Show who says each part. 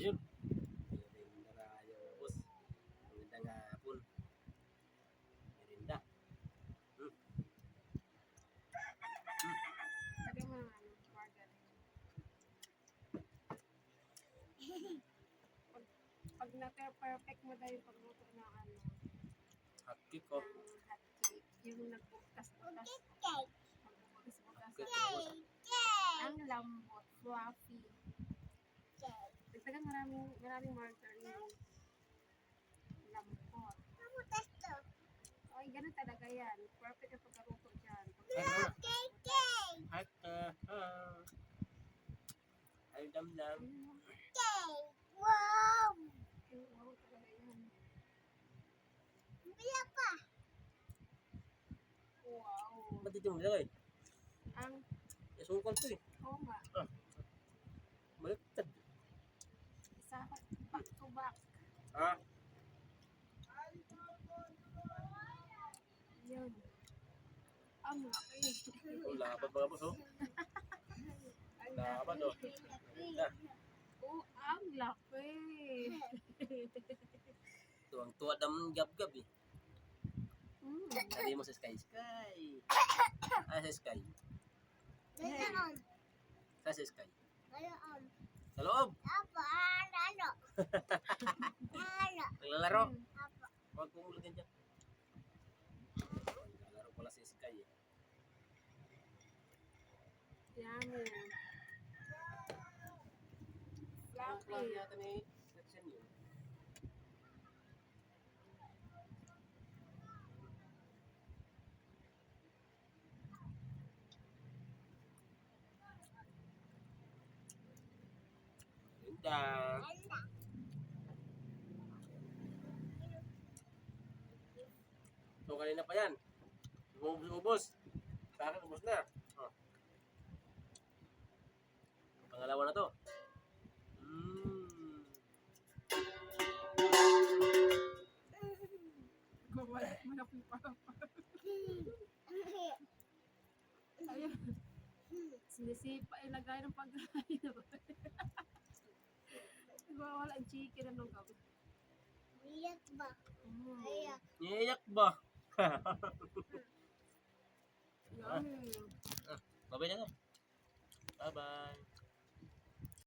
Speaker 1: Yun. Merinda tayo, boss. Magandang hapon. Merinda.
Speaker 2: Sabi mo naman, margarine. Pag na-perfect mo daw yung pagluto ng
Speaker 1: Hot cake, oh.
Speaker 2: ng hot cake, yung nagbukas-bukas. Magbukas-bukas. Ang lambot, fluffy. Dagdagan maraming margarine. Lambot. Ay, ganun talaga yan. Perfect yung pagkaluto dyan.
Speaker 1: Hot, ay, dam-dam.
Speaker 2: Wow, talaga yan. Wow.
Speaker 1: Ba't ito mo nilagay?
Speaker 2: Ang,
Speaker 1: Isukal ko eh.
Speaker 2: oo nga.
Speaker 1: Baliktad.
Speaker 2: Isa ako, back to back.
Speaker 1: Ah,
Speaker 2: Yun. Ang laki.
Speaker 1: laban mga boss, oh.
Speaker 2: Ang
Speaker 1: Laban,
Speaker 2: laki.
Speaker 1: oh. Merinda.
Speaker 2: Oh, ang laki.
Speaker 1: Tuwang-tuwa dam gab-gab eh.
Speaker 2: Mm.
Speaker 1: Sabi mo sa Sky. Sky. Ah, sa Sky. Sa Sky. Sa loob. Naglalaro. Huwag kong ulagyan dyan. Naglalaro pala sa Sky eh.
Speaker 2: Yummy.
Speaker 1: Ang
Speaker 2: Fluffy.
Speaker 1: klase yata ni section yun. Merinda. So, kanina pa yan. Ubus. Sa akin, ubus na. Oh. Pangalawa na to.
Speaker 2: Gumawa mo na pipa. Ayun. Sinisipa, ilagay ng pagkain. Nagwawala ang chicken. Anong gawin?
Speaker 1: Iyak ba?
Speaker 2: Yummy.
Speaker 1: Babay na nga. Bye-bye.